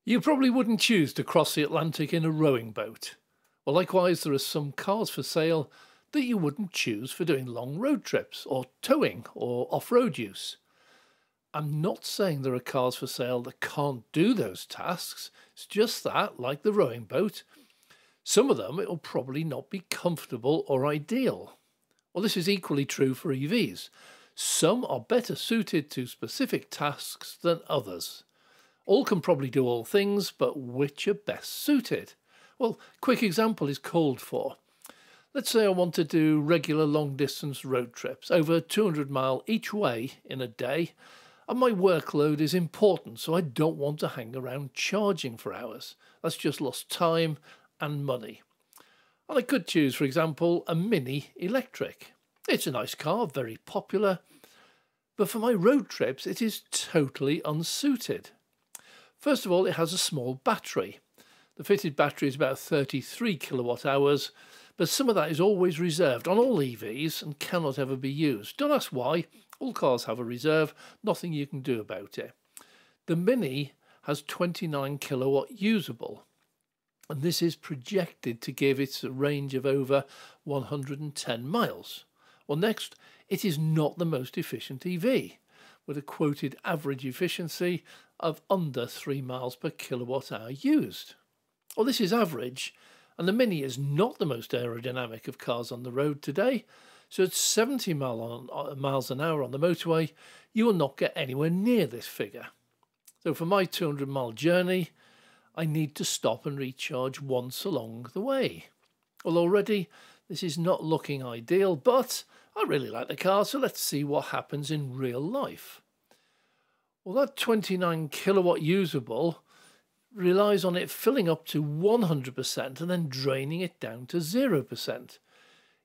You probably wouldn't choose to cross the Atlantic in a rowing boat. Well, likewise, there are some cars for sale that you wouldn't choose for doing long road trips or towing or off-road use. I'm not saying there are cars for sale that can't do those tasks. It's just that, like the rowing boat, some of them it will probably not be comfortable or ideal. Well, this is equally true for EVs. Some are better suited to specific tasks than others. All can probably do all things, but which are best suited? Well, quick example is called for. Let's say I want to do regular long distance road trips, over 200 mile each way in a day, and my workload is important, so I don't want to hang around charging for hours. That's just lost time and money. And I could choose, for example, a Mini electric. It's a nice car, very popular, but for my road trips it is totally unsuited. First of all, it has a small battery. The fitted battery is about 33 kilowatt hours, but some of that is always reserved on all EVs and cannot ever be used. Don't ask why. All cars have a reserve, nothing you can do about it. The Mini has 29 kilowatt usable, and this is projected to give it a range of over 110 miles. Well, next, it is not the most efficient EV, with a quoted average efficiency of under 3 miles per kilowatt hour used. Well, this is average, and the Mini is not the most aerodynamic of cars on the road today, so at 70 miles an hour on the motorway, you will not get anywhere near this figure. So for my 200-mile journey, I need to stop and recharge once along the way. Well, already this is not looking ideal, but I really like the car, so let's see what happens in real life. Well, that 29 kilowatt usable relies on it filling up to 100% and then draining it down to 0%.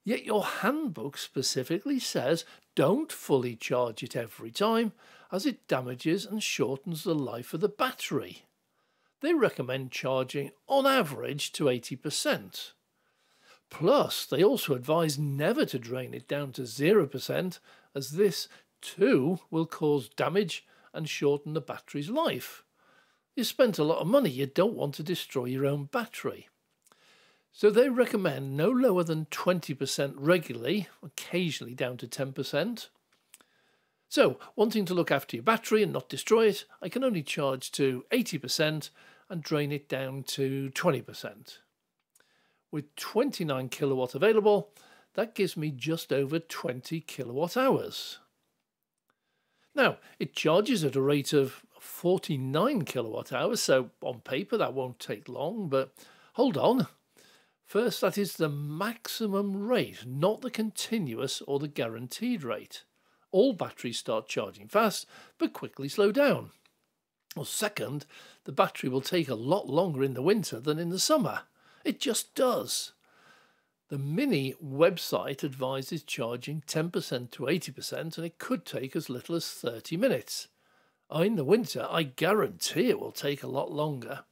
Yet your handbook specifically says don't fully charge it every time, as it damages and shortens the life of the battery. They recommend charging on average to 80%. Plus, they also advise never to drain it down to 0%, as this too will cause damage and shorten the battery's life. You spent a lot of money, you don't want to destroy your own battery. So they recommend no lower than 20% regularly, occasionally down to 10%. So, wanting to look after your battery and not destroy it, I can only charge to 80% and drain it down to 20%. With 29 kilowatt available, that gives me just over 20 kilowatt hours. Now, it charges at a rate of 49 kilowatt hours, so on paper that won't take long, but hold on. First, that is the maximum rate, not the continuous or the guaranteed rate. All batteries start charging fast, but quickly slow down. Well, second, the battery will take a lot longer in the winter than in the summer. It just does. The Mini website advises charging 10% to 80%, and it could take as little as 30 minutes. In the winter, I guarantee it will take a lot longer.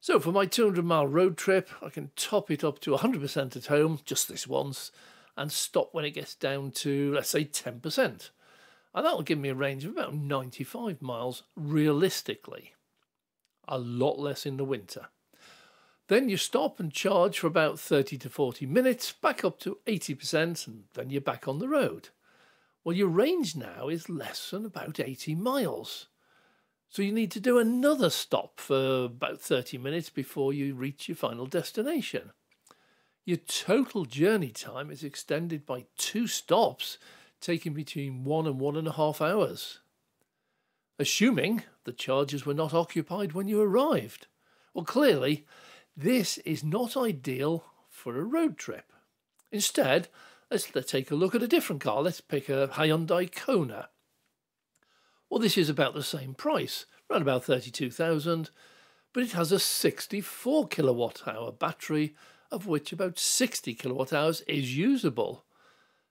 So for my 200-mile road trip, I can top it up to 100% at home, just this once, and stop when it gets down to, let's say, 10%. And that will give me a range of about 95 miles realistically. A lot less in the winter. Then you stop and charge for about 30 to 40 minutes, back up to 80%, and then you're back on the road. Well, your range now is less than about 80 miles. So you need to do another stop for about 30 minutes before you reach your final destination. Your total journey time is extended by 2 stops, taking between 1 and 1.5 hours. Assuming the chargers were not occupied when you arrived. Well, clearly, this is not ideal for a road trip. Instead, let's take a look at a different car. Let's pick a Hyundai Kona. Well, this is about the same price, around about 32,000, but it has a 64 kilowatt hour battery, of which about 60 kilowatt hours is usable.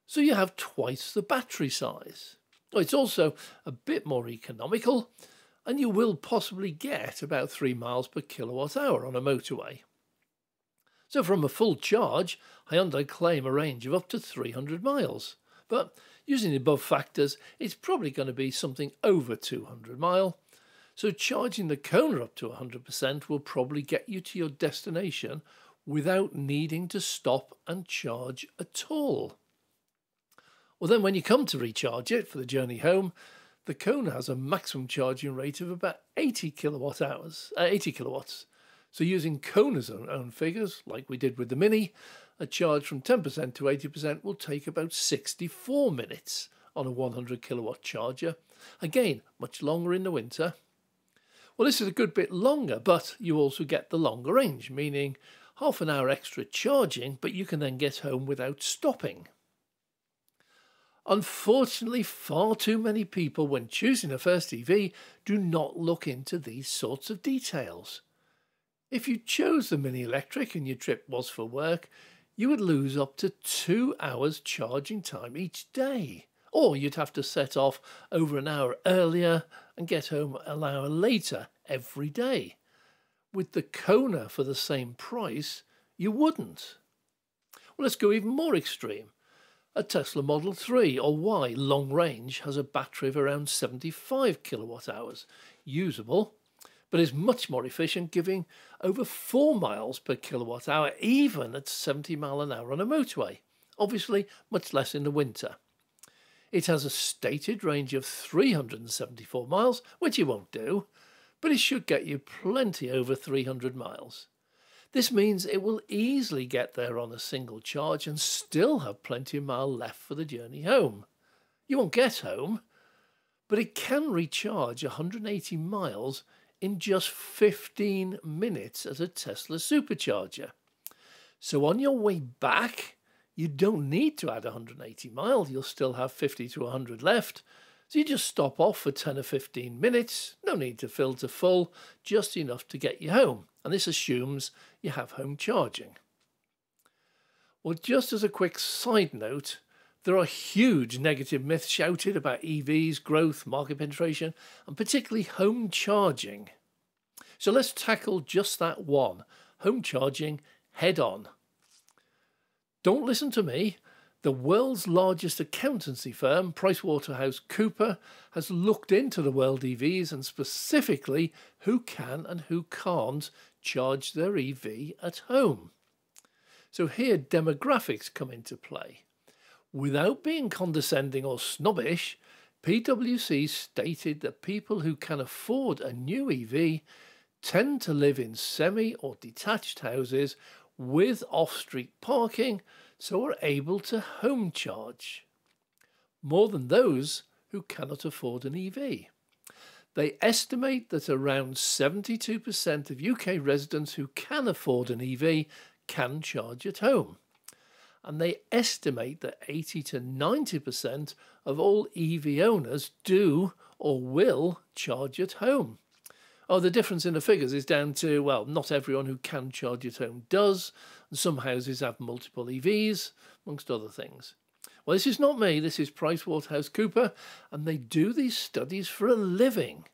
So you have twice the battery size. It's also a bit more economical, and you will possibly get about 3 miles per kilowatt hour on a motorway. So from a full charge, Hyundai claim a range of up to 300 miles. But using the above factors, it's probably going to be something over 200 mile. So charging the Kona up to 100% will probably get you to your destination without needing to stop and charge at all. Well, then when you come to recharge it for the journey home, the Kona has a maximum charging rate of about 80 kilowatts. So using Kona's own figures, like we did with the Mini, a charge from 10% to 80% will take about 64 minutes on a 100 kilowatt charger. Again, much longer in the winter. Well, this is a good bit longer, but you also get the longer range, meaning half an hour extra charging, but you can then get home without stopping. Unfortunately, far too many people, when choosing a first EV, do not look into these sorts of details. If you chose the Mini Electric and your trip was for work, you would lose up to 2 hours charging time each day. Or you'd have to set off over an hour earlier and get home an hour later every day. With the Kona for the same price, you wouldn't. Well, let's go even more extreme. A Tesla Model 3 or Y long range has a battery of around 75 kilowatt hours, usable, but is much more efficient, giving over 4 miles per kilowatt hour, even at 70 mile an hour on a motorway. Obviously, much less in the winter. It has a stated range of 374 miles, which it won't do, but it should get you plenty over 300 miles. This means it will easily get there on a single charge and still have plenty of miles left for the journey home. You won't get home, but it can recharge 180 miles in just 15 minutes at a Tesla supercharger. So on your way back, you don't need to add 180 miles. You'll still have 50 to 100 left. So you just stop off for 10 or 15 minutes. No need to fill to full, just enough to get you home. And this assumes you have home charging. Well, just as a quick side note, there are huge negative myths shouted about EVs, growth, market penetration, and particularly home charging. So let's tackle just that one, home charging, head on. Don't listen to me. The world's largest accountancy firm, PricewaterhouseCoopers, has looked into the world EVs and specifically who can and who can't charge their EV at home. So here demographics come into play. Without being condescending or snobbish, PwC stated that people who can afford a new EV tend to live in semi or detached houses with off-street parking, so are able to home charge, more than those who cannot afford an EV. They estimate that around 72% of UK residents who can afford an EV can charge at home. And they estimate that 80 to 90% of all EV owners do or will charge at home. Oh, the difference in the figures is down to, well, not everyone who can charge at home does, and some houses have multiple EVs, amongst other things. Well, this is not me, this is PricewaterhouseCoopers, and they do these studies for a living.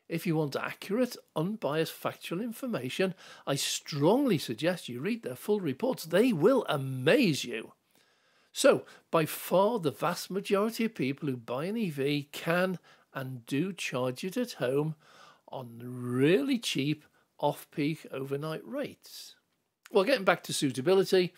If you want accurate, unbiased, factual information, I strongly suggest you read their full reports. They will amaze you. So, by far the vast majority of people who buy an EV can and do charge it at home on really cheap off-peak overnight rates. Well, getting back to suitability,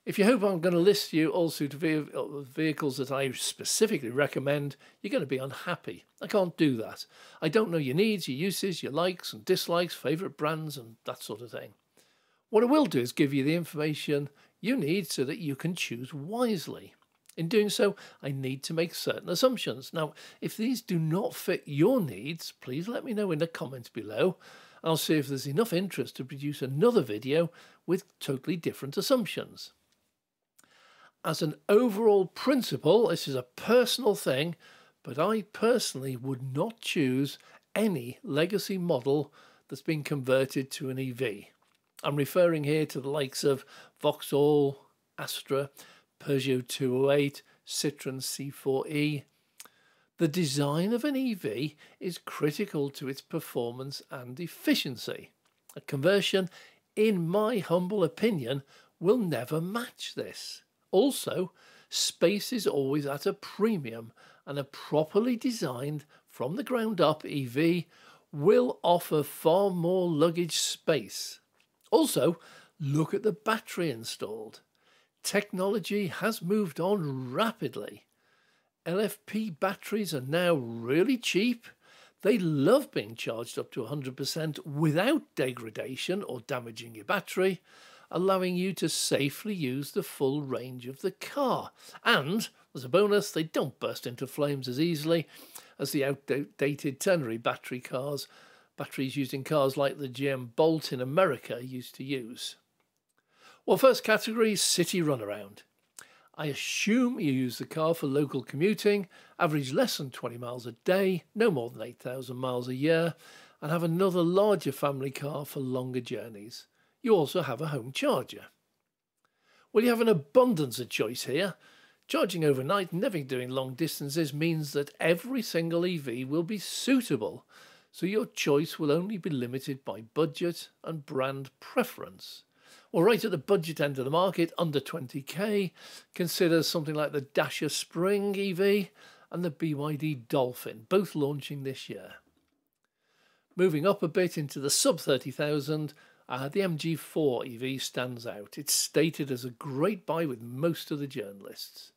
if you hope I'm going to list you all suitable vehicles that I specifically recommend, you're going to be unhappy. I can't do that. I don't know your needs, your uses, your likes and dislikes, favourite brands and that sort of thing. What I will do is give you the information you need so that you can choose wisely. In doing so, I need to make certain assumptions. Now, if these do not fit your needs, please let me know in the comments below. I'll see if there's enough interest to produce another video with totally different assumptions. As an overall principle, this is a personal thing, but I personally would not choose any legacy model that's been converted to an EV. I'm referring here to the likes of Vauxhall, Astra, Peugeot 208, Citroën C4e. The design of an EV is critical to its performance and efficiency. A conversion, in my humble opinion, will never match this. Also, space is always at a premium, and a properly designed from the ground up EV will offer far more luggage space. Also, look at the battery installed. Technology has moved on rapidly. LFP batteries are now really cheap. They love being charged up to 100% without degradation or damaging your battery, allowing you to safely use the full range of the car. And, as a bonus, they don't burst into flames as easily as the outdated ternary batteries used in cars like the GM Bolt in America used to use. Well, first category, city runaround. I assume you use the car for local commuting, average less than 20 miles a day, no more than 8,000 miles a year, and have another larger family car for longer journeys. You also have a home charger. Well, you have an abundance of choice here. Charging overnight and never doing long distances means that every single EV will be suitable, so your choice will only be limited by budget and brand preference. Well, right at the budget end of the market, under 20k, consider something like the Dacia Spring EV and the BYD Dolphin, both launching this year. Moving up a bit into the sub 30,000, the MG4 EV stands out. It's stated as a great buy with most of the journalists.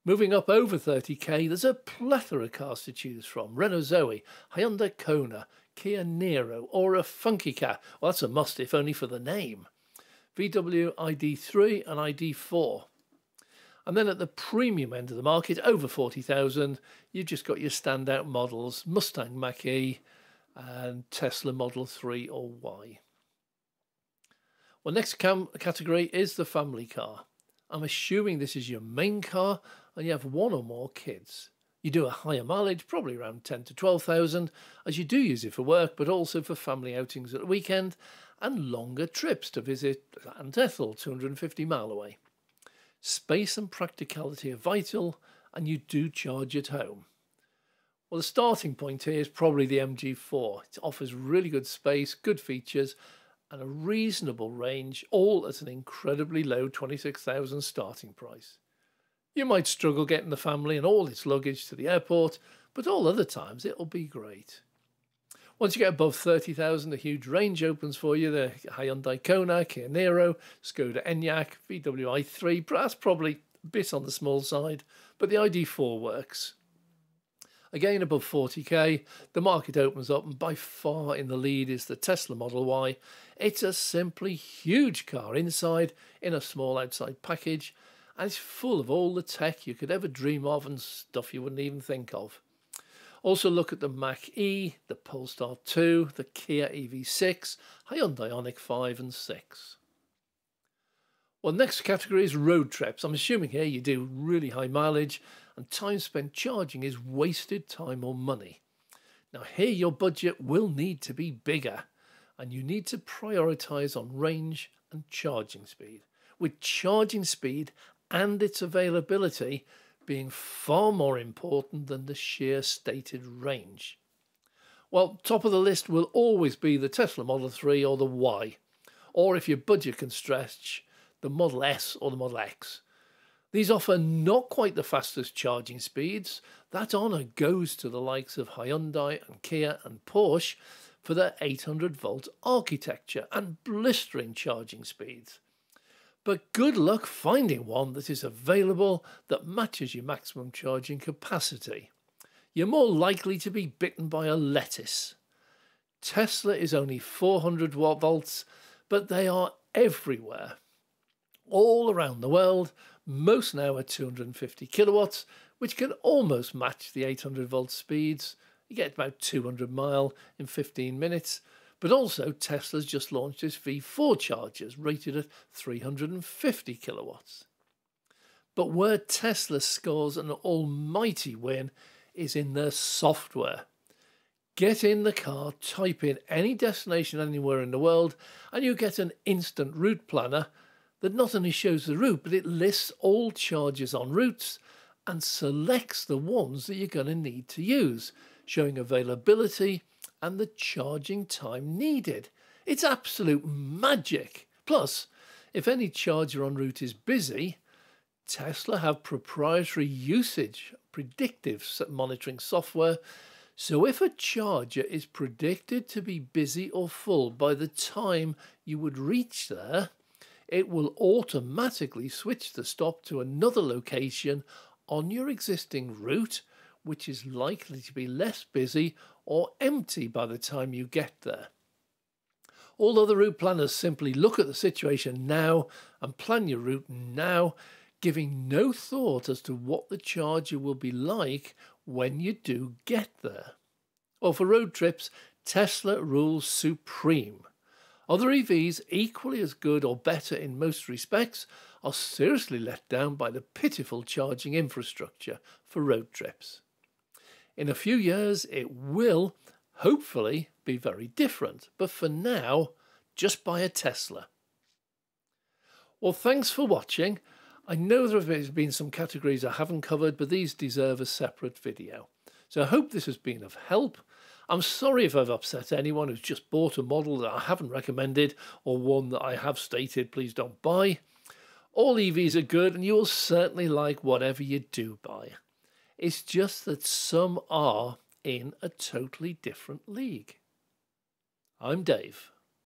Moving up over 30k, there's a plethora of cars to choose from. Renault Zoe, Hyundai Kona, Kia Niro, or a funky car. Well, that's a must, if only for the name. VW ID3 and ID4. And then at the premium end of the market, over 40,000, you've just got your standout models, Mustang Mach-E and Tesla Model 3 or Y. Well, next category is the family car. I'm assuming this is your main car and you have one or more kids. You do a higher mileage, probably around 10 to 12,000, as you do use it for work, but also for family outings at the weekend and longer trips to visit Aunt Ethel, 250 mile away. Space and practicality are vital, and you do charge at home. Well, the starting point here is probably the MG4. It offers really good space, good features, and a reasonable range, all at an incredibly low 26,000 starting price. You might struggle getting the family and all its luggage to the airport, but all other times it'll be great. Once you get above 30,000, a huge range opens for you. The Hyundai Kona, Kia Niro, Skoda Enyaq, VW i3, that's probably a bit on the small side, but the ID4 works. Again, above 40k, the market opens up, and by far in the lead is the Tesla Model Y. It's a simply huge car inside, in a small outside package, and it's full of all the tech you could ever dream of and stuff you wouldn't even think of. Also look at the Mach-E, the Polestar 2, the Kia EV6, Hyundai Ioniq 5 and 6. Well, next category is road trips. I'm assuming here you do really high mileage and time spent charging is wasted time or money. Now here your budget will need to be bigger and you need to prioritise on range and charging speed, with charging speed and its availability being far more important than the sheer stated range. Well, top of the list will always be the Tesla Model 3 or the Y, or if your budget can stretch, the Model S or the Model X. These offer not quite the fastest charging speeds. That honour goes to the likes of Hyundai and Kia and Porsche for their 800 volt architecture and blistering charging speeds. But good luck finding one that is available that matches your maximum charging capacity. You're more likely to be bitten by a lettuce. Tesla is only 400 volts, but they are everywhere. All around the world, most now are 250 kilowatts, which can almost match the 800 volt speeds. You get about 200 mile in 15 minutes. But also Tesla's just launched its V4 chargers rated at 350 kilowatts. But where Tesla scores an almighty win is in their software. Get in the car, type in any destination anywhere in the world, and you get an instant route planner that not only shows the route, but it lists all chargers en route and selects the ones that you're going to need to use, showing availability and the charging time needed. It's absolute magic. Plus, if any charger en route is busy, Tesla have proprietary usage predictive monitoring software So if a charger is predicted to be busy or full by the time you would reach there, it will automatically switch the stop to another location on your existing route, which is likely to be less busy or empty by the time you get there. All other route planners simply look at the situation now and plan your route now, giving no thought as to what the charger will be like when you do get there. Well, for road trips, Tesla rules supreme. Other EVs, equally as good or better in most respects, are seriously let down by the pitiful charging infrastructure for road trips. In a few years, it will, hopefully, be very different, but for now, just buy a Tesla. Well, thanks for watching. I know there have been some categories I haven't covered, but these deserve a separate video. So I hope this has been of help. I'm sorry if I've upset anyone who's just bought a model that I haven't recommended or one that I have stated please don't buy. All EVs are good and you will certainly like whatever you do buy. It's just that some are in a totally different league. I'm Dave.